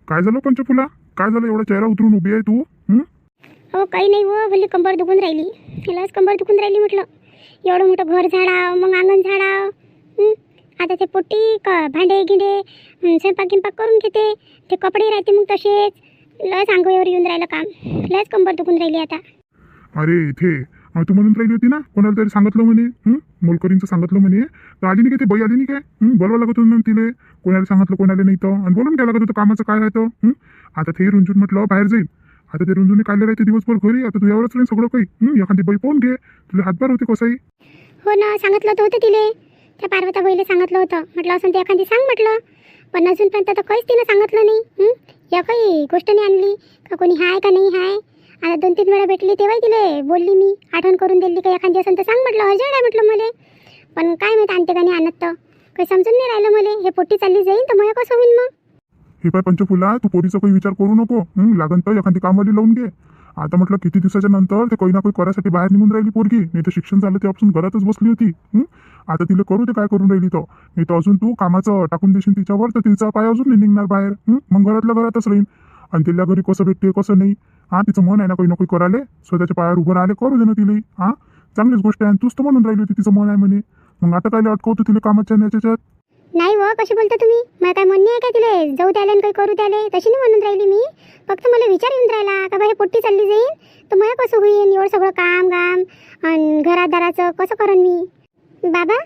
काय झालं पंचफुला? काय झालं एवढा चेहरा उतरून उभी आहे तू? हो काही नाही व भले कंबर दुखून राहिली. हिलाच कंबर दुखून राहिली म्हटलं. एवढं मोठं घर झाडाव, मग अंगण झाडाव. आता ते पोट्टी भांडे गिंडे स्वयंपाक गिंपाक करून घेते. ते कपडे राहते मग तसेच. लस अंगावर येऊन राहिलं काम. लस कंबर दुखून राहिली आता. अरे इथे तू म्हणून राहिली होती ना कोणाला तरी सांगितलं म्हणे, मोलकरींचं सांगितलं म्हणे, तर आली नाही काय? ते बाई आली नाही काय? बोलवा लागत होतं तिले. कोणाला सांगितलं कोणाला नाही तर, आणि बोलून घ्या लागत होतं कामाचं काय आहे तर. आता ते रुंजून म्हटलं बाहेर जाईल. आता ते रुंजून काढले राहते दिवसभर घरी. आता तू यावरच राहील सगळं काही. एखादी बाई पाहून घे, तुला हातभार होते कसाही. हो ना, सांगितलं होतं तिले. त्या पार्वता बाईला सांगितलं होतं. म्हटलं असं ते एखादी सांग म्हटलं. पण अजूनपर्यंत तर काहीच तिनं सांगितलं नाही. या काही गोष्ट नाही आणली का कोणी हाय का नाही हाय. आता 2-3 वेळा भेटली तेव्हाही तिले बोलली मी, आठवण करून दिली का एखादी असं तर सांग म्हटलं. अर्जंट आहे म्हटलं मला. पण काय माहिती आणते का नाही आणत तर काही समजून नाही राहिलं मला. हे पोट्टी चालली जाईल तर मग कसं होईल मग? हे पाय पंचफुला, तू पोरीचा काही विचार करू नको. लागन तर एखादी कामवाली लावून घे. आता म्हटलं किती दिवसाच्या नंतर ते काही ना काही करायसाठी बाहेर निघून राहिली पोरगी. नाही तर शिक्षण झालं तेव्हापासून घरातच बसली होती. आता तिला करू दे काय करून राहिली तर. नाही तर अजून तू कामाचं टाकून देशील तिच्यावर तर तिचा पाय अजून नाही निघणार बाहेर. मग घरातल्या घरातच राहील. आणि तिला घरी कसं भेटते कसं नाही. तिचं मन आहे ना काही ना काही करायला. स्वतःच्या पायावर उभं राहिले करू दे ना तिला. चांगलीच गोष्ट आहे. तूच तर म्हणून राहिली होती तिचं मन आहे म्हणे. मग आता काय अटकवतो तिला कामाच्या याच्यात? नाही व, कशी बोलता तुम्ही? मला काय म्हणणे आहे का तिले जाऊ द्याले आणि काही करू द्याले? तशी नाही म्हणून राहिली मी. फक्त मला विचार येऊन राहिला का बाई पोट्टी चालली जाईल तर मला कसं होईल. एवढं सगळं काम आणि घरादाराचं कसं करण मी? बाबा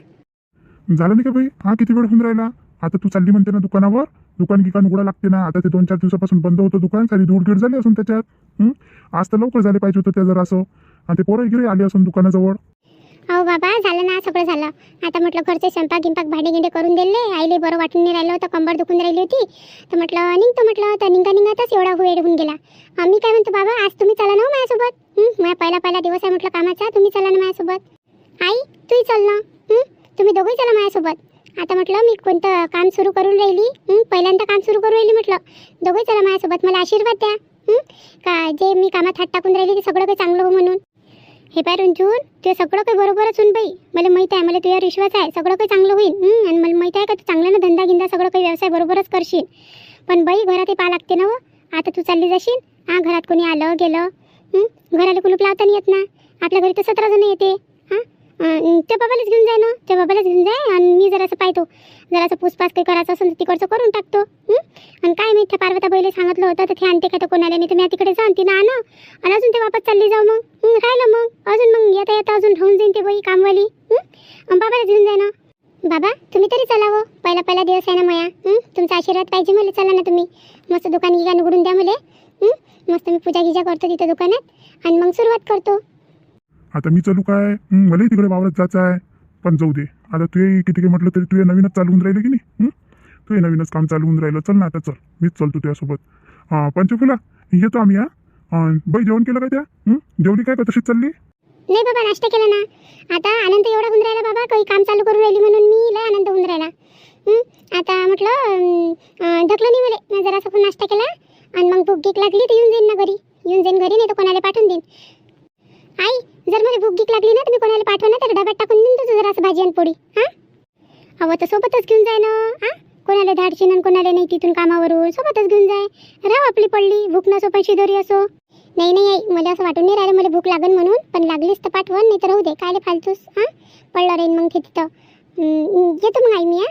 झालं नाही का बाई? किती वेळ होऊन राहिला? आता तू चालली म्हणते ना दुकानावर. दुकान गिकान उघडा लागते ना. आता ते 2-4 दिवसापासून बंद होतं दुकान. सारी धूळगीड झाली असून त्याच्यात. आज तर लवकर झाले पाहिजे होतं त्या जरा असं. आणि ते पोरं गिरे आले असून दुकानाजवळ. हो बाबा, झालं ना, सगळं झालं. आता म्हटलं घरचे स्वयंपाक गिंपाक भांडे गिंडे करून दिले. आईले बरं वाटून नाही राहिलं होतं, कंबर दुखून राहिली होती. तर म्हटलं निघतो म्हटलं. तर निघताच एवढा वेळ होऊन गेला. मी काय म्हणतो बाबा, आज तुम्ही चला ना माझ्यासोबत. माझा पहिला दिवस आहे म्हटलं कामाचा. तुम्ही चला ना माझ्यासोबत. आई तूही चल ना. तुम्ही दोघंही चला माझ्यासोबत. आता म्हटलं मी कोणतं काम सुरू करून राहिली. पहिल्यांदा काम सुरू करून राहिली म्हटलं. दोघंही चला माझ्यासोबत. मला आशीर्वाद द्या का जे मी कामात हात टाकून राहिली ते सगळं काही चांगलं हो म्हणून. हे पाय रुंजून, ते सगळं काही बरोबरच होऊन बाई. मला माहिती आहे, मला तुझ्यावर विश्वास आहे. सगळं काही चांगलं होईल. आणि मला माहिती आहे का तू चांगल्यानं धंदा गिंदा सगळं काही व्यवसाय बरोबरच करशील. पण बाई घरात पाहा लागते ना. आता तू चालली जाशील. घरात कोणी आलं गेलं. घराला कुलूप लावता नाही येत ना. आपल्या घरी तर 17 जण येते. त्या बाबालाच घेऊन जाय ना. त्या बाबालाच घेऊन जाय. आणि मी जरासं पाहतो. जरासं पुसपास काही करायचं असेल तर तिकडचं करून टाकतो. आणि काय माहिती त्या पार्वता बाईला सांगितलं होतं तर ते आणते का तर कोणाला नाही तर मी तिकडे जाऊन तिनं आणा. आणि अजून ते वापस चालली जाऊ मग. राहिलं मग अजून मग येता येता अजून राहून जाईन ते बाई कामवाली. बाबालाच घेऊन जाय ना. बाबा तुम्ही तरी चलावं. पहिला दिवस आहे ना माया. तुमचा आशीर्वाद पाहिजे मला. चला ना तुम्ही. मस्त दुकान गिकान उघडून द्या मला. मस्त मी पूजा गिजा करतो तिथं दुकानात. आणि मग सुरुवात करतो. आता मी चालू काय? मलाही तिकडे वावरत जायचं आहे. पण जाऊ दे. आता तू किती काही म्हटलं तरी तू नवीनच चालू होऊन राहिले की नाही. तू नवीनच काम चालू होऊन राहिलं. चल ना आता चल. मीच चलतो तुझ्यासोबत. पंचफुला येतो आम्ही. बाई जेवण केलं काय त्या? जेवली काय का तशीच चालली? नाही बाबा, नाश्ता केला ना. आता आनंद एवढा होऊन राहिला बाबा. काही काम चालू करून राहिली म्हणून मी लय आनंद होऊन राहिला. आता म्हटलं ढकलं नाही मला. जरासा पण नाश्ता केला. आणि मग भूक गीक लागली तर येऊन जाईन ना घरी. येऊन जाईन घरी, नाही तर कोणाला पाठवून देईन. आई जर मला भूक गीक लागली ना तर मी कोणाला पाठवू ना तर डब्यात टाकून देईन तुझं जरासं भाजी आणि पोळी. हवं तर सोबतच घेऊन जाय ना. कोणाला धाडशीन आणि कोणाला नाही तिथून कामावरून सोबतच घेऊन जाय. राव आपली पडली भूक नसो पण शिदोरी असो. नाही आई, मला असं वाटून नाही राहिलं मला भूक लागन म्हणून. पण लागलीच तर पाठवण, नाही तर राहू दे. कायले फालतूस. पडलं राहीन मग ते तिथं. येतो मग आई मी.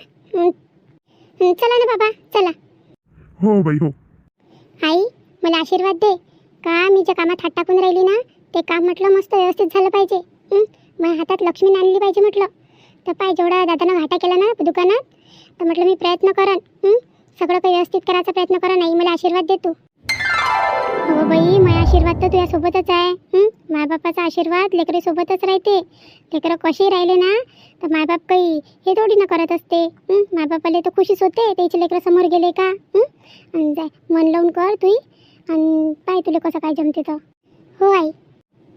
चला ना बाबा चला. हो बाई हो. आई मला आशीर्वाद दे का मी ज्या कामात हात टाकून राहिली ना ते काम म्हटलं मस्त व्यवस्थित झालं पाहिजे. माझ्या हातात लक्ष्मी आणली पाहिजे म्हटलं. तर पाय जेवढा दादानं घाटा केला ना दुकानात तर म्हटलं मी प्रयत्न करन. सगळं काही व्यवस्थित करायचा प्रयत्न करा. नाही मला आशीर्वाद दे तू. हो बाई, माझा आशीर्वाद तर तुझ्यासोबतच आहे. मायबापाचा आशीर्वाद लेकरीसोबतच राहते. लेकरं कशी राहिले ना तर मायबाप काही हे थोडी ना करत असते. मायबापाला तर खुशीच होते त्याचे लेकरं समोर गेले का. आणि जाय मन लावून कर तू. आणि पाय तुला कसं काय जमते तर. हो आई.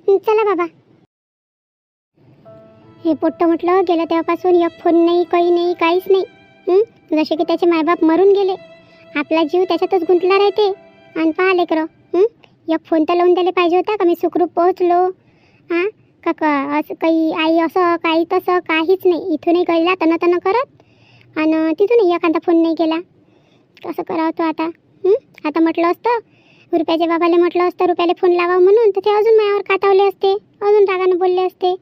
चला बाबा. हे पोट्ट म्हटलं गेलं तेव्हापासून एक फोन नाही, काही नाही, काहीच नाही. जसे की त्याचे मायबाप मरून गेले. आपला जीव त्याच्यातच गुंतला राहते. आणि पहा लेकरं, एक फोन तर लावून द्यायला पाहिजे होता का मी सुखरूप पोहोचलो. का असं काही आई असं काही तसं काहीच नाही. इथूनही गळला तन करत आणि तिथूनही एखादा फोन नाही केला. कसं करावं तो आता. आता म्हटलं असतं रुपयाच्या बाबाला म्हटलं असतं रुपयाला फोन लावा म्हणून, तर ते अजून माझ्यावर कातावले असते, अजून रागानं बोलले असते.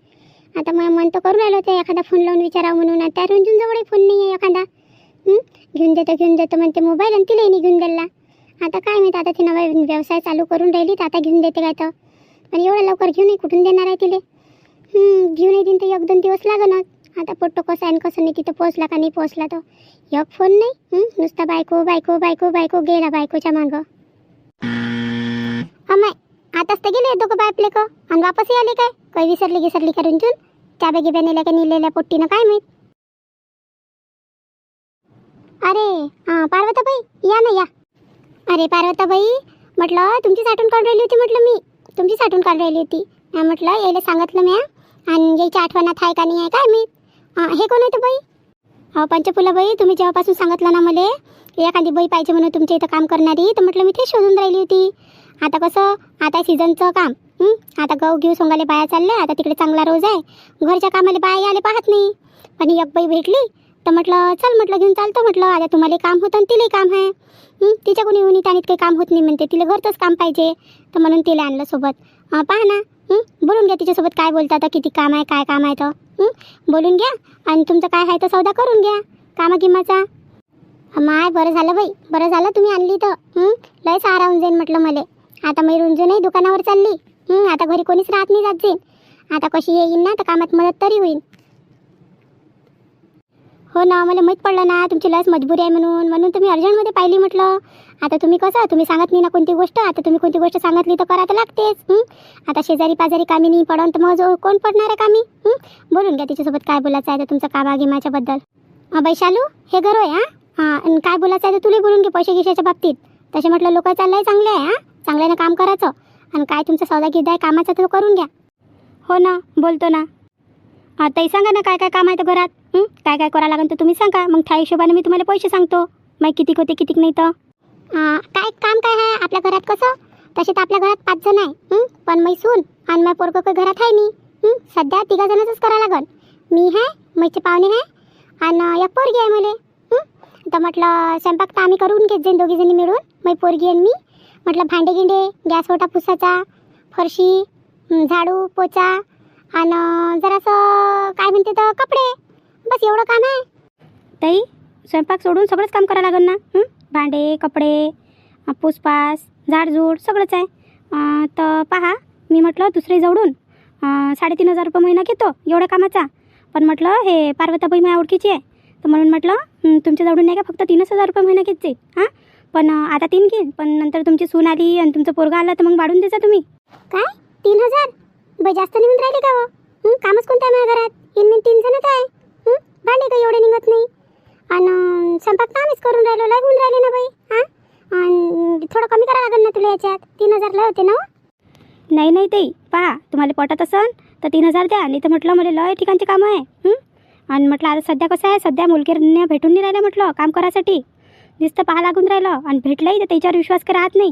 आता मग मन तर करून राहिलं होतं एखादा फोन लावून विचारावं म्हणून. आता रंजूनजवळही फोन नाही आहे एखादा. घेऊन देतो म्हणते मोबाईल, आणि तिलाही नाही घेऊन दिला. आता काय माहिती, आता ती नवा व्यवसाय चालू करून राहिली तर आता घेऊन देते काय तर. पण एवढं लवकर घेऊनही कुठून देणार आहे तिले. घेऊनही देईन तर 1-2 दिवस लागणार. आता पोट्टो कसं आहे कसं नाही, तिथं पोचला का नाही पोचला तर एक फोन नाही. नुसता बायको बायको बायको बायको गेला बायकोच्या मागं. अमाय, आताच तर गेले दोघं बाय आपले का, आणि वापसही आले काय? काही विसरली का रंजून? त्या बेगी नेल्या का नेलेल्या पोट्टीनं काय माहीत. अरे पार्वताबाई या ना या. अरे पार्वताबाई, म्हटलं तुमची साठवण काढून राहिली होती, म्हटलं मी तुमची साठवण काढून राहिली होती. म्हटलं यायला सांगितलं म्या, आणि यायच्या आठवणात आहे का नाही आहे काय मी. हे कोण आहे तर बाई? पंचफुलाबाई, तुम्ही जेव्हापासून सांगितलं ना मला एखादी बाई पाहिजे म्हणून तुमच्या इथं काम करणारी, तर म्हटलं मी ते शोधून राहिली होती. आता कसं, आता सीझनचं काम, आता गहू घेऊ सोंगाले बाया चालल्या, आता तिकडे चांगला रोज आहे, घरच्या कामाला बाया यायला पाहत नाही. पण एक बाई भेटली तर म्हटलं चल, म्हटलं घेऊन चालतो. म्हटलं आता तुम्हाला काम होतं आणि तिलाही काम आहे. तिच्या कोणी येऊन त्याने काही काम होत नाही म्हणते, तिला घरचंच काम पाहिजे, तर म्हणून तिला आणलं सोबत. पहा ना, बोलून घ्या तिच्यासोबत, काय बोलता तर किती काम आहे काय काम आहे तर बोलून घ्या, आणि तुमचं काय आहे तर सौदा करून घ्या कामागिमाचा. माय बरं झालं बाई, बरं झालं तुम्ही आणली तर. लय सहारा होऊन जाईन म्हटलं मला. आता मी रुंजूनही दुकानावर चालली. आता घरी कोणीच राहत नाही जात जाईन. आता कशी येईन ना तर कामात मदत तरी होईल. हो ना, मला माहीत पडलं ना तुमची लस मजबुरी आहे म्हणून तुम्ही अर्जंटमध्ये पाहिली म्हटलं. आता तुम्ही कसं, तुम्ही सांगत नाही ना कोणती गोष्ट, आता तुम्ही कोणती गोष्ट सांगितली तर करा तर लागतेच. आता शेजारी पाजारी कामी नाही पडून तर मग कोण पडणार आहे कामी. बोलून घ्या तिच्यासोबत, काय बोलायचं आहे तर तुमचं कामागिमाच्या बद्दल. बाई शालू, हे घर आहे. हां, काय बोलायचं आहे तर तुला बोलून घे पैसे गिशाच्या बाबतीत. तसे म्हटलं लोक चाललंय चांगले आहे. चांगल्यानं काम करायचं, आणि काय तुमचा सौदा गिद्दा आहे कामाचा तर करून घ्या. हो ना, बोलतो ना. ताई सांगा ना काय काय काम आहे तर घरात. काय काय करावं लागेल तर तुम्ही सांगा, मग त्या हिशोबाने मी तुम्हाला पैसे सांगतो. मग कितीक होते कितीक नाही तर. काय काम काय आहे आपल्या घरात कसं, तसे तर आपल्या घरात 5 जण आहे. पण मी सून आणि माझं पोरगं काही घरात आहे नाही. सध्या 3 जणांचंच करावं लागेल. मी आहे, मैचे पाहुणे आहे, आणि एक पोरगी आहे मला. तर म्हटलं स्वयंपाक तर आम्ही करून घेत जाईन दोघीजणी मिळून, मै पोरगी आणि मी. म्हटलं भांडे गिंडे, गॅस ओटा पुसायचा, फरशी, झाडू पोचा, आणि जरासं काय म्हणते तर कपडे, बस एवढं काम आहे. ताई, स्वयंपाक सोडून सगळंच काम करावं लागेल ना. भांडे कपडे पुसपास झाडझूड सगळंच आहे. तर पहा, मी म्हटलं दुसरे जवळून 3,500 रुपये महिना घेतो एवढ्या कामाचा. पण म्हटलं हे पार्वताबाई माझ्या ओळखीची आहे, तर म्हणून म्हटलं तुमच्या जवळून नाही का फक्त 3,000 रुपये महिना घेत जाईल. पण आता 3 घेईन, पण नंतर तुमची सून आली आणि तुमचं पोरगा आला तर मग वाढून द्यायचा तुम्ही. काय 3,000? बाई जास्त निघून राहिले का हो? कामच कोणतं आहे माझ्या घरात? इन 3 जणच आहे. भांडे काही एवढे निघत नाही, आणि स्वयंपाक तर आम्हीच करून राहिलो. लय होऊन राहिले ना बाई. आणि थोडं कमी करावं लागेल ना तुला याच्यात. 3,000 लय होते ना. नाही ताई, पहा तुम्हाला पटत असन तर 3,000 द्या, नाही तर म्हटलं मला लय ठिकाणचे कामं आहे. आणि म्हटलं आता सध्या कसं आहे, सध्या मुलगीने भेटून नाही राहिलं म्हटलं काम करायसाठी. नुसतं पाहा लागून राहिलं, आणि भेटलंही तर त्याच्यावर विश्वास काही राहत नाही.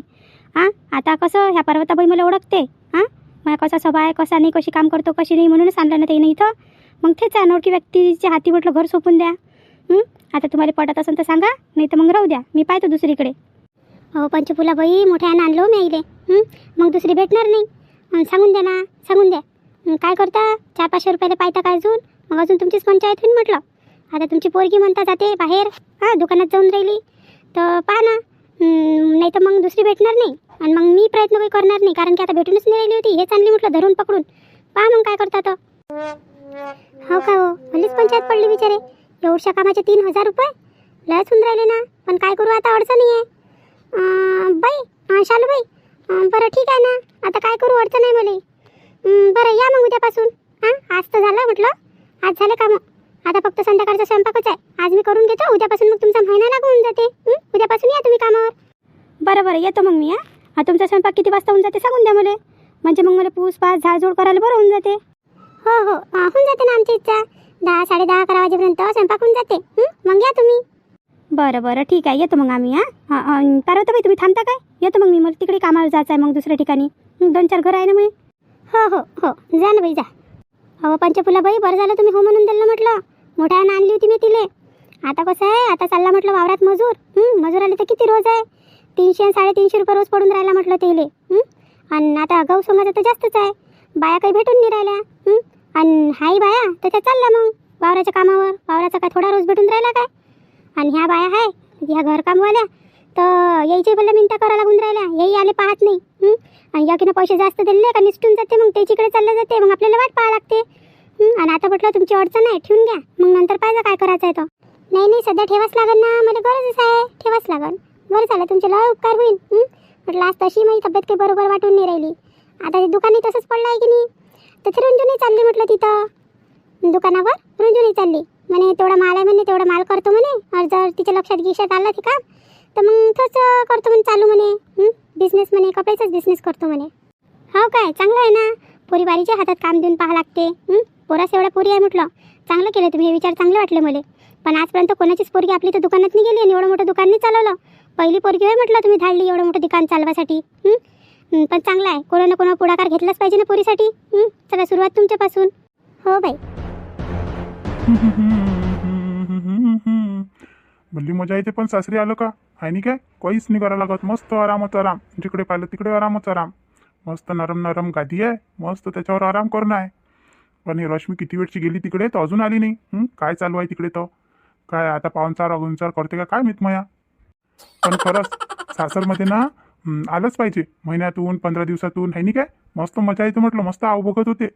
आता कसं ह्या पर्वताबाई मला ओळखते. माझ्या कसा स्वभाव आहे, कसा नाही, कशी काम करतो कशी नाही, म्हणूनच आणलं ना त्याने इथं. मग तेच आहे, अनोळखी व्यक्तीच्या हाती म्हटलं घर सोपून द्या. आता तुम्हाला पटत असेल तर सांगा, नाही तर मग राहू द्या, मी पाहतो दुसरीकडे. हो पंचफुलाबाई, मोठ्यानं आणलो मी इले. मग दुसरी भेटणार नाही. सांगून द्या ना, सांगून द्या. काय करता, 400-500 रुपयाला पाहता काय अजून, मग अजून तुमचीच पंचायत होईल म्हटलं. आता तुमची पोरगी म्हणता जाते बाहेर दुकानात जाऊन राहिली, तर पहा ना. नाही तर मग दुसरी भेटणार नाही, आणि मग मी प्रयत्न काही करणार नाही, कारण की आता भेटूनच नाही राहिली होती. हेच आणली म्हटलं धरून पकडून. पहा मग काय करता तर. हो का हो, भलीच पंचायत पडली बिचारे. एवढ्या कामाचे 3,000 रुपये लयच होऊन राहिले ना. पण काय करू, आता अडचण आहे बाई. शालूबाई, बरं ठीक आहे ना, आता काय करू, अडचण आहे मला. बरं या मग उद्यापासून. आज तर झालं म्हटलं, आज झालं कामं. आता फक्त संध्याकाळचा स्वयंपाकच आहे. आज मी करून घेतो, उद्यापासून मग तुमचा महिना लागून जाते. उद्यापासून या तुम्ही कामावर. बरं येतो मग मी. तुमचा स्वयंपाक किती वाजता होऊन जाते सांगून द्या मला, म्हणजे मग मला पूसपास झाडझूड करायला बरं होऊन जाते. हो होऊन जाते ना आमची इच्छा. 10-10:30-11 वाजेपर्यंत स्वयंपाक होऊन जाते. मग या तुम्ही. बरं ठीक आहे, येतो मग आम्ही. पार्वताबाई तुम्ही थांबता काय? येतो मग मी, मला तिकडे कामावर जायचं आहे मग दुसऱ्या ठिकाणी. 2-4 घर आहे ना मी. हो जा ना बाई जा. हो पंचफुलाबाई, बरं झालं तुम्ही हो म्हणून दिलं म्हटलं. मोठ्यानं आणली होती मी तिले. आता कसं आहे, आता चालला म्हटलं वावरात मजूर. मजूर आले तर किती रोज आहे, 300 आणि 350 रुपये रोज पडून राहिला म्हटलं तेले. आणि आता गहू सोंगाचं तर जास्तच आहे. बाया काही भेटून नाही राहिल्या. आणि हाई बाया तर त्या चालल्या मग वावराच्या कामावर. वावराचा काय थोडा रोज भेटून राहिला काय. आणि ह्या बाया आहे ह्या घरकामवाल्या तर यायचे भले मिनटा करा लागून राहिल्या. याही आले पाहत नाही. आणि याकीनं पैसे जास्त दिले का निसटून जाते. मग त्याच्याकडे चालले जाते. मग आपल्याला वाट पाहा लागते. आणि आता म्हटलं तुमची अडचण आहे ठेवून घ्या. मग नंतर पाहिजे काय करायचं आहे तो. नाही सध्या ठेवाच लागन ना. मला गरजच आहे. ठेवाच लागन. बरं झालं तुमचे लय उपकार होईल. म्हटलं आज तशी माझी तब्येत काही बरोबर वाटून नाही राहिली. आता ते दुकानी तसंच पडलं आहे की नाही. तर ते रुंजूनही चालली म्हटलं तिथं दुकानावर रुंजूनही चालली. म्हणे तेवढा माल आहे म्हणे तेवढा माल करतो म्हणे. और जर तिच्या लक्षात गिशात आलं ते काम तर मग तोच करतो म्हणे चालू म्हणे. बिझनेस म्हणे कपड्याचाच बिझनेस करतो म्हणे. हो काय चांगलं आहे ना. पोरी बारीच्या हातात काम देऊन पाहा लागते. पोरास एवढ्या पोरी आहे म्हटलं. चांगलं केलं तुम्ही. हे विचार चांगले वाटले मला. पण आजपर्यंत कोणाचीच पोरगी आपली तर दुकानात नाही गेली आणि एवढं मोठं दुकान नाही चालवलं. पहिली पोरगी आहे म्हटलं तुम्ही धाडली एवढं मोठं दुकान चालवासाठी. पण चांगलं आहे. कोणा ना कोणा पुढाकार घेतलाच पाहिजे ना पोरीसाठी. चला सुरुवात तुमच्यापासून. हो बाई. भली मजा येते. पण सासरी आलं का आहे नाही काय काहीच नाही करायला लागत. मस्त आरामच आराम. जिकडे पाहिलं तिकडे आरामच आराम. मस्त नरम नरम गादी आहे. मस्त त्याच्यावर आराम करणं आहे. पण हे रश्मी किती वेळची गेली तिकडे तर अजून आली नाही. काय चालू आहे तिकडे तर काय आता पाहुणचार अगुनचार करते का काय माहित माया. पण खरंच सासरमध्ये ना आलंच पाहिजे. महिन्यातून 15 दिवसातून आहे नाही काय. मस्त मजा येते म्हटलं. मस्त आव बघत होते.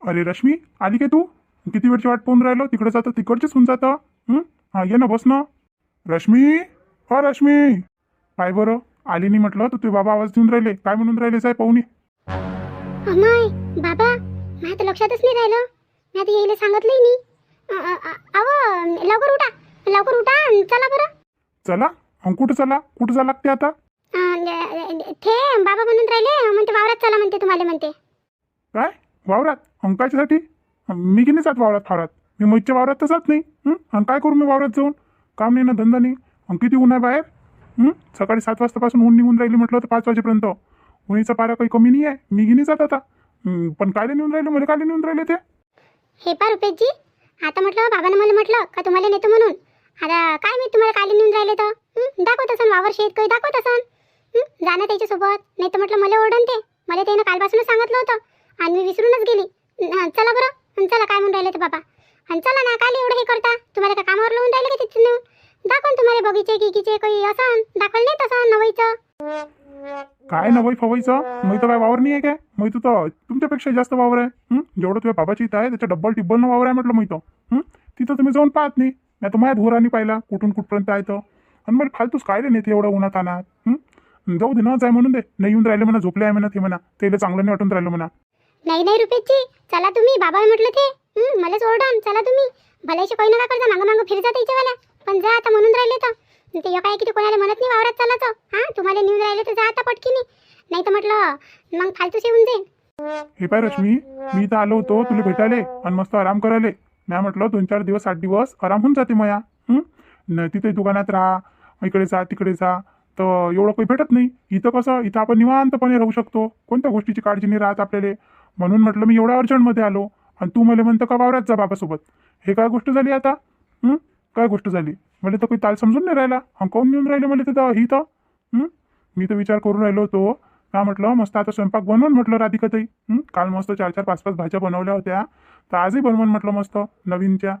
अरे रश्मी आली काय तू. किती वेळची वाट पाहून राहिलो. तिकडे जातं तिकडचीच होऊन जातं. हा ये ना बस ना. रश्मी हा रश्मी काय बरं आली नाही म्हटलं. तर तुझे बाबा आवाज देऊन राहिले. काय म्हणून राहिले साहेब पाहुणे. अमाय बाबा माझ्या तर लक्षातच नाही राहिलं. मी आता यायला सांगितलंही नाही. अहो लवकर उठा लवकर उठा. चला बरं. चला कुठं चला कुठं जा लागते आता. ते बाबा म्हणून राहिले म्हणते वावरात चला म्हणते तुम्हाला म्हणते. काय वावरात अंकाच्यासाठी. मी की नाही जात वावरात. मी मैच्या वावरात तर जात नाही. आणि काय करू मी वावरात जाऊन. काम नाही ना धंदा नाही. किती ऊन आहे बाहेर. सकाळी 7 वाजतापासून ऊन निघून राहिली म्हटलं तर 5 वाजेपर्यंत. उन्हीचा पारा काही कमी नाही आहे. मी गिनी जात आता. पण कायले नेऊन राहिले मला कायले नेऊन राहिले ते. हे पा रुपेशजी आता म्हटलं बाबांना मला म्हटलं का तुम्हाला नेतो म्हणून. आता काय मी तुम्हाला कायले नेऊन राहिले तर. दाखवत असन वावर शेत काही दाखवत असन. जाणं त्याच्यासोबत. नाही तर म्हटलं मला ओढण ते. मला त्यानं कालपासूनच सांगितलं होतं आणि मी विसरूनच गेली. चला बरं चला काय म्हणून राहिले ते बाबा. आणि चला ना काल एवढं हे करता. तुम्हाला का कामावर लावून राहिले का तिथून नेऊन. दाखवून तुम्हाला बगीचे गिगीचे काही असं दाखवलं नाही तसं नवाईचं. काय नवई फवायचं. मी तर काय वावर नाही आहे काय. मी तर तुमच्यापेक्षा जास्त वावर आहे. जेवढं तुझ्या बाबाची इथं आहे त्याच्या डब्बल टिब्बल वावर आहे म्हटलं. मी तर तिथं तुम्ही जाऊन पाहत नाही. नाही तर माझ्या धोराने पाहिला कुठून कुठपर्यंत आहे तर. आणि मला फालतूच कायले नेते एवढं उन्हात आणत. जाऊ दे ना जाय म्हणून दे. नाही येऊन राहिले म्हणा झोपले आहे म्हणा ते म्हणा. तेला चांगलं नाही वाटून राहिलं म्हणा. नाही रुपेशजी चला तुम्ही. बाबा म्हटलं ते मलाच ओरडन. चला तुम्ही भल्याशी काही नका करता. मागं मागं फिरजा त्याच्यावाल्या. पण जा आता म्हणून राहिले तर ते काय किती कोणाला म्हणत नाही वावरात चालायचं. तुम्हाला नेऊन राहिले तर जा आता पटकीनी. नाही तर म्हटलं मग फालतूच येऊन जाईल. हे पाय रश्मी मी इथं आलो होतो तुला भेटायले आणि मस्त आराम करायले. नाही म्हटलं 2-4 दिवस 8 दिवस आराम होऊन जाते माया. तिथे दुकानात राहा इकडे जा तिकडे जा तर एवढं काही भेटत नाही. इथं कसं इथं आपण निवांतपणे राहू शकतो. कोणत्या गोष्टीची काळजी नाही राहत आपल्याला. म्हणून म्हटलं मी एवढ्या अर्जंटमध्ये आलो आणि तू मला म्हणतं का वावरात जा बाबासोबत. हे काय गोष्ट झाली आता. काय गोष्ट झाली. मला तर काही ताल समजून नाही राहिला. काऊन नेऊन राहिले मला तिथं ही तर. मी तर विचार करून राहिलो होतो का म्हटलं मस्त आता स्वयंपाक बनवून म्हटलं राधिकाताई. काल मस्त 4-4, 5-5 भाज्या बनवल्या होत्या. तर आजही बनवून म्हटलं मस्त नवीनच्या.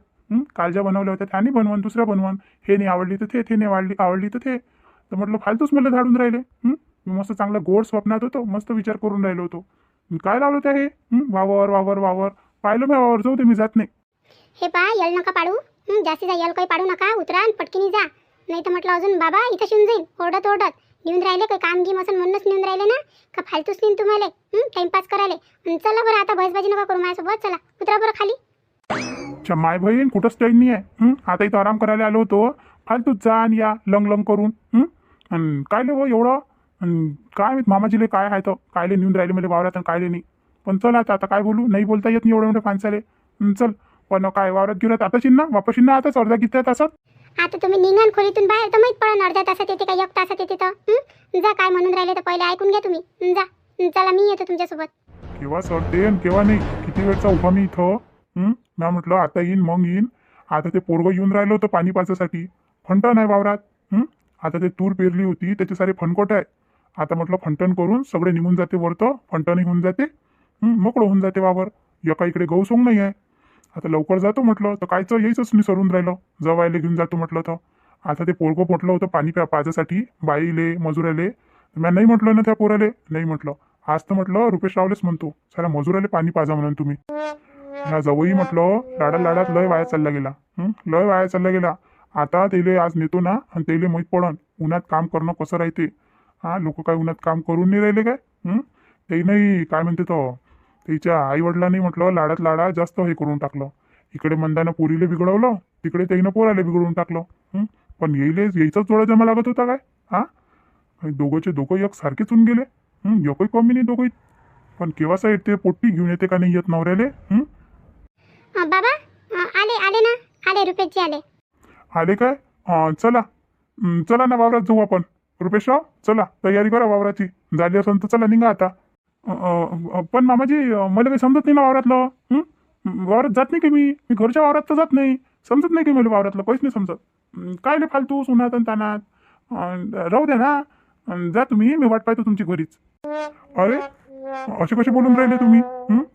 काल ज्या बनवल्या होत्या त्याने बनवून दुसऱ्या बनवून. हे नाही आवडली तर ते नाही आवडली तर ते. तर म्हटलं फालतूच मला धाडून राहिले. मी मस्त चांगलं गोड स्वप्नात होतो. मस्त विचार करून राहिलो होतो. काय लावलं त्या हे वावर वावर वावर. पाहिलं मी वावर जाऊ दे मी जात नाही. हे पा यल नका पाडू. जास्तीचा यल काही पाडू नका. उतरा आणि पटकीनी जा. नाही तर म्हटलं अजून बाबा इथं शिवून जाईल. ओरडत नेऊन राहिले काही काम गिम असं म्हणूनच नेऊन राहिले ना का फालतूच नेऊन तुम्हाला टाइमपास करायला. चला बरं आता बसबाजी नका करू माझ्यासोबत. चला उतरा बरं खाली. अच्छा माय बहीण कुठंच टाईम नाही आहे. आता इथं आराम करायला आलो होतो. फालतूच जा आणि या लंग लंग करून. आणि कायले हो एवढं काय मामाजीले काय आहे तर कायले नेऊन राहिले मला वावरात आणि कायले नाही. पण चल आता काय बोलू. नाही बोलता येत नाही एवढं मोठं फानसाले. चल पण काय वावरात गिरत आता शिन ना वापस ना आताच अर्धा किती तासात. आता तुम्ही निघान खोलीतून बाहेर तर माहीत पडा. अर्ध्या तासात येते का 1 तासात येते तर. जा काय म्हणून राहिले तर पहिले ऐकून घ्या तुम्ही. जा चला मी येतो तुमच्यासोबत. केव्हा सरते आणि केव्हा नाही. किती वेळचा उभा मी इथं. मी म्हटलं आता येईन मग येईन. आता ते पोरगं येऊन राहिलं होतं पाणी पाजासाठी. फंटा नाही वावरात. आता ते तूर पेरली होती त्याचे सारे फणकोट आहे. आता म्हटलं फंटण करून सगळे निघून जाते वरतं, फंटणही होऊन जाते, मोकळं होऊन जाते वावर. एका इकडे गहू सोंग नाही आहे. आता लवकर जातो म्हटलं तर कायचं यायचंच नाही सरून राहिलं. जवायला घेऊन जातो म्हटलं तर आता ते पोरगं म्हटलं होतं पाणी पाजासाठी बाईले मजुराले. मी नाही म्हटलं ना त्या पोराले, नाही म्हटलं. आज तर म्हटलं रुपेश रावलेच म्हणतो साऱ्या मजुराले पाणी पाजा म्हणून तुम्ही. ह्या जवळही म्हटलं लाडात लाडात लय वाया चालला गेला. लय वाया चालला गेला. आता त्याले आज नेतो ना आणि त्याले माहीत पडन उन्हात काम करणं कसं राहते. लोक काय उन्हात काम करून नाही राहिले काय? ते नाही काय म्हणते तो त्याच्या आई वडिलांनी म्हटलं लाडात लाडा जास्त हे करून टाकलं. इकडे मंदानं पोरीले बिघडवलं, तिकडे त्याईनं पोराले बिघडवून टाकलं. पण यायचाच जोडा जमा लागत होता काय? दोघंचे दोघं एक सारखेच होऊन गेले. एकही कमी नाही दोघंही. पण केव्हाचा येते पोट्टी घेऊन येते का नाही येत नवऱ्याले? बाबा आले आले ना, आले रुपेशजी आले. आले काय? चला चला ना वावरात जाऊ आपण. रुपेशराव चला तयारी करा वावराची. झाली असेल तर चला निघा आता. पण मामाजी मला काही समजत नाही ना वावरातलं. वावरात जात नाही की मी घरच्या वावरात तर जात नाही. समजत नाही की मला वावरातलं काहीच नाही समजत. काय नाही फालतू उन्हात आणि तानात. राहू द्या ना, जा तुम्ही, मी वाट पाहतो तुमची घरीच. अरे असे कसे बोलून राहिले तुम्ही?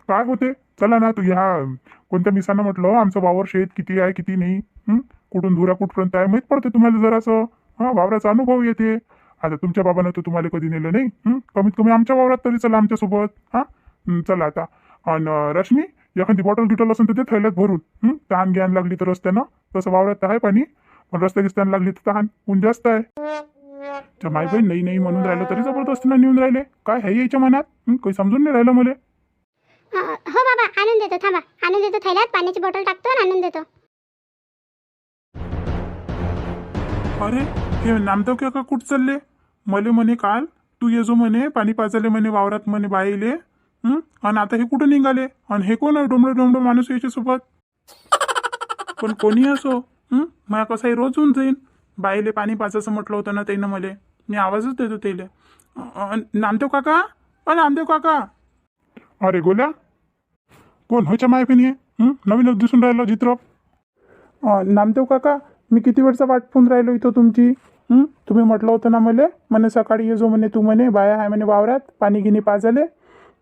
काय होते? चला ना तू ह्या कोणत्या मिसानं म्हटलं आमचं वावर शेत किती आहे किती नाही, कुठून धुरा कुठपर्यंत आहे माहीत पडते तुम्हाला जरासं. वावराचा अनुभव येते. आता तुमच्या बाबानं तर तुम्हाला कधी नेलं नाही. कमीत कमी आमच्या वावरात तरी चला आमच्यासोबत. चला आता. आणि रश्मी एखादी बॉटल गिटल असेल तर ते थैल्यात भरून. तहान घ्यायला लागली तर रस्त्यानं, तसं वावरात तर आहे पाणी, पण रस्त्या गिस्त्यानं लागली तर तहान ऊन जास्त आहे. माय बहीण नाही नाही म्हणून राहिलं तरी जबरदस्तीनं नेऊन राहिले. काय आहे याच्या मनात? काही समजून नाही राहिलं मला. हो बाबा आणून देतो, थांबा आणून देतो. थैल्यात पाण्याची बॉटल टाकतो आणि आणून देतो. अरे हे नामदेव का कुठं चालले? मले म्हणे काल तू ये जो म्हणे पाणी पाजाले म्हणे वावरात म्हणे बाईले. आणि आता हे कुठं निघाले? आणि हे कोण आहे डोंबडं डोंबडं माणूस याच्यासोबत? पण कोणी असो, मला कसाही रोज होऊन जाईन. बाईले पाणी पाजायचं म्हटलं होतं ना त्यानं मले. मी आवाजच देतो त्याले. नामदेव काका, नामदेव काका. अरे गोल्या कोण व्हायच्या मायफिनी आहे? नवीनच दिसून राहिलं चित्र. नामदेव काका, मी किती वेळचा वाट पाहून राहिलो इथं तुमची. तुम्ही म्हटलं होतं ना म्हणे सकाळी ये जो म्हणे तू म्हणे बाया आहे म्हणे वावरात पाणी गिनी पाजाले.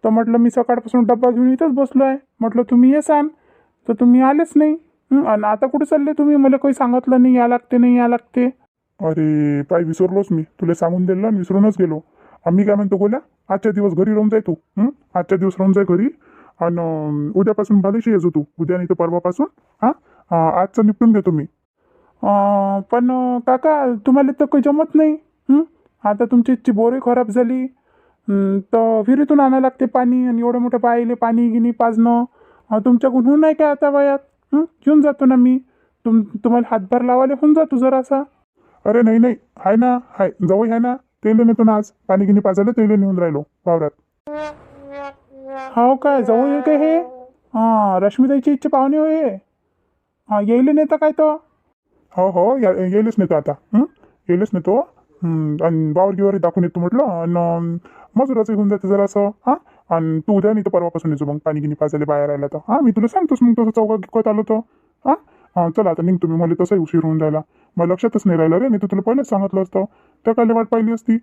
तर म्हटलं मी सकाळपासून डब्बा घेऊन इथंच बसलो आहे. म्हटलं तुम्ही ये सांग, तर तुम्ही आलेच नाही. आणि आता कुठे चालले तुम्ही? मला काही सांगितलं नाही, या लागते नाही या लागते. अरे पाय विसरलोच मी. तुला सांगून दिलं आणि विसरूनच गेलो. आम्ही काय म्हणतो गोल्या, आजच्या दिवस घरी राहून जाय तू. आजच्या दिवस राहून जाय घरी. आणि उद्यापासून भालेशी येजो तू. उद्या नाही तर परवापासून. आजचं निपटून घेतो मी. पण काका तुम्हाला तर काही जमत नाही. आता तुमची बोरही खराब झाली, तर विहिरीतून आणायला लागते पाणी. आणि एवढं मोठं पाहिले पाणी गिनी पाजणं तुमच्याकडून होऊ नाही काय आता वयात? घेऊन जातो ना मी. तुम्हाला हातभार लावायला होऊन जातो जरासा. अरे नाही नाही, आहे ना, हाय जवळ आहे ना. तेले नेतो ना आज पाणी गिनी पाजायला. तेले नेऊन राहिलो वावरात. हो काय जवळ आहे काय हे? रश्मीताईची इच्छा पाहुणे होय. येईल नेता काय तो? हो येईलच नेतो आता. येईलच नेतो. आणि वावर गिवर दाखवून येतो म्हटलं. आणि मजुराचं घेऊन जाते जरासं. आणि तू उद्या नाही तर परवापासून येतो मग पाणी गिनी पाजायला बाहेर राहिला तर. मी तुला सांगतोस मग तसं चौकात गिकत आलो तर. चला आता निघतो मी. मला तसंही उशीर होऊन राहिला. मला लक्षातच नाही राहिलं रे. नाही तर तुला पहिलेच सांगितलं असतं. त्या काय वाट पाहिली असती.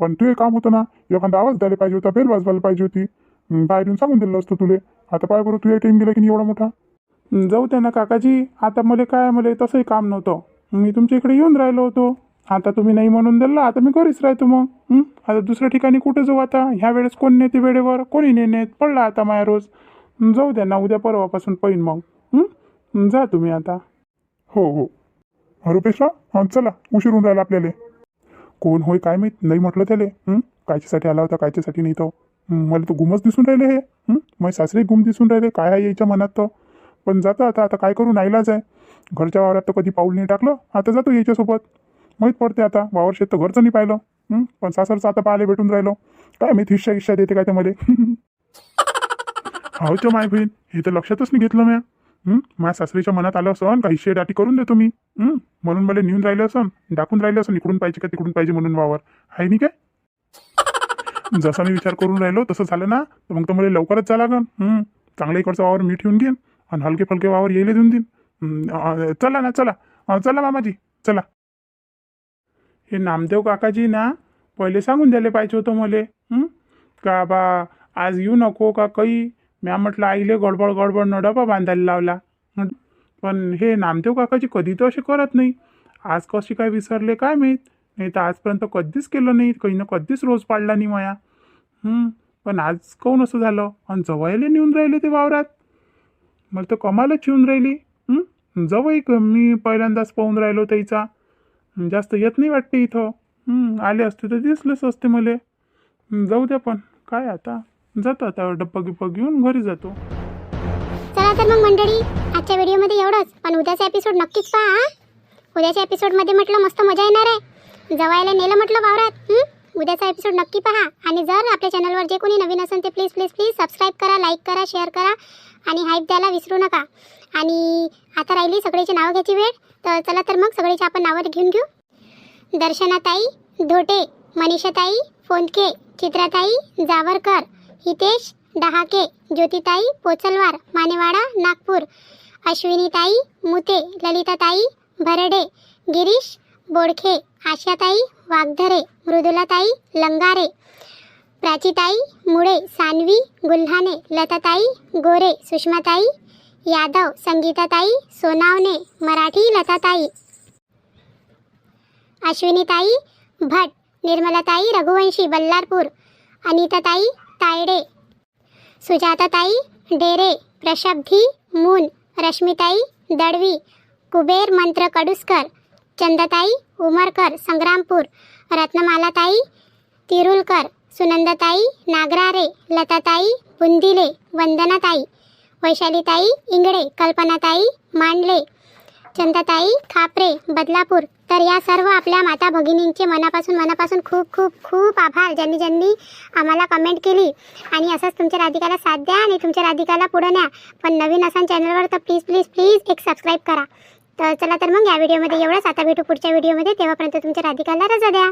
पण तू हे काम होतं ना, एखादा आवाज द्यायला पाहिजे होता, बेल वाजवायला पाहिजे होती. बाहेर येऊन सांगून दिलं असतं तुले. आता पाय बरं तू टाईम गेला की नाही एवढा मोठा. जाऊ दे ना काकाजी. आता मला तसंही काम नव्हतं. मी तुमच्या इकडे येऊन राहिलो होतो. आता तुम्ही नाही म्हणून दिलं, आता मी घरीच राहतो मग. आता दुसऱ्या ठिकाणी कुठे जाऊ आता? ह्या वेळेस कोण नेते वेळेवर? कोणी नाही नेत. पडला आता माया रोज. जाऊ द्या ना, उद्या परवापासून पहिन मग. जा तुम्ही आता. हो रुपेशराव चला, उशीर होऊन राहिला आपल्याला. कोण होय काय माहीत, नाही म्हटलं त्याले. कायच्यासाठी आला होता कायच्यासाठी नाही तो. मला तर गुमच दिसून राहिले हे. माझे सासरे गुम दिसून राहिले. काय आहे याच्या मनात तर. पण जातो आता काय करू, नाईलाज आहे. घरच्या वावरात तर कधी पाऊल नाही टाकलं. आता जातो याच्यासोबत. माहीत पडते आता. वावर शेत तर घरचं नाही पाहिलं. पण सासरचं आता पाहायला भेटून राहिलो. काय माहीत हिश्शा देते काय ते मध्ये. हावच्या माय बहीण, हे तर लक्षातच नाही घेतलं म्या. माझ्या सासरीच्या मनात आलं असं का हिश्शे दाटी करून देतो मी. म्हणून मला नेऊन राहिलं असं, दाखवून राहिलं असं इकडून पाहिजे का तिकडून पाहिजे म्हणून वावर आहे नाही काय. जसा मी विचार करून राहिलो तसं झालं ना, तर मग तर मला लवकरच जा लागन. चांगल्या इकडचा वावर मी ठेवून घेईन आणि हलके फलके वावर येईल देऊन देईन. चला ना, चला मामाजी चला. हे नामदेव काकाजी ना पहिले सांगून द्यायला पाहिजे होतं मले. का बा आज येऊ नको का काही. म्या म्हटलं आईले गडबड गडबड न डबा बांधायला लावला. पण हे नामदेव काकाजी कधी तर असे करत नाही. आज कशी काय विसरले काय माहीत. नाही तर आजपर्यंत कधीच केलं नाही. काही ना कधीच रोज पाडला नाही माया. पण आज काऊन असं झालं. आणि जवळले नेऊन राहिले ते वावरात. मला तर कमालच येऊन राहिली. जवळ मी पहिल्यांदाच पाहून राहिलो त्याचा. जास्त येत नाही वाटते इथं. आले असते तर दिसलेच असते मले. जाऊ द्या पण काय आता. जातो आता डब्बा गिब्बा घेऊन घरी जातो. चला तर मग मंडळी, आजच्या व्हिडिओमध्ये एवढंच. पण उद्याचा एपिसोड नक्कीच पहा. उद्याच्या एपिसोडमध्ये म्हटलं मस्त मजा येणार आहे. जवायला नेलं म्हटलं वावरात. उद्याचा एपिसोड नक्की पहा. आणि जर आपल्या चॅनलवर जे कोणी नवीन असेल ते प्लीज प्लीज प्लीज सबस्क्राईब करा, लाईक करा, शेअर करा आणि हाईप द्यायला विसरू नका. आणि आता राहिली सगळ्याची नावं घ्यायची वेळ. तर चला तर मग सगळ्याची आपण नावं घेऊन घेऊ. दर्शनाताई धोटे, मनीषाताई फोंडके, चित्राताई जावरकर, हितेश डहाके, ज्योतिताई पोचलवार, मानेवाडा नागपूर, अश्विनीताई मुते, ललिताताई भरडे, गिरीश बोडखे, आशाताई वागधरे, मृदुलाताई लंगारे, प्राचीताई मुळे, सान्वी गुल्हाने, लताताई गोरे, सुषमाताई यादव, संगीताताई सोनावणे, मराठी लताताई, अश्विनीताई भट, निर्मलाताई रघुवंशी बल्लारपूर, अनिताताई तायडे, सुजाताताई डेरे, प्रशब्धी मून, रश्मिताई दडवी, कुबेर मंत्र कडुसकर, चंदाताई उमरकर संग्रामपूर, रत्नमालाताई तिरुलकर, सुनंदाताई नागरारे, लताताई बुंदिले, वंदनाताई, वैशालीताई इंगडे, कल्पनाताई मांडले, चंदाताई खापरे बदलापूर. तर या सर्व आपल्या माता भगिनींचे मनापासून खूप खूप खूप आभार, ज्यांनी ज्यांनी आम्हाला कमेंट केली. आणि असंच तुमच्या राधिकाला साथ द्या आणि तुमच्या राधिकाला पुढं न्या. पण नवीन असाल चॅनलवर तर प्लीज प्लीज प्लीज एक सबस्क्राईब करा. तर चला तर मग या व्हिडिओमध्ये एवढंच. आता भेटू पुढच्या व्हिडिओमध्ये. तेव्हापर्यंत तुमच्या राधिकाला रजा द्या.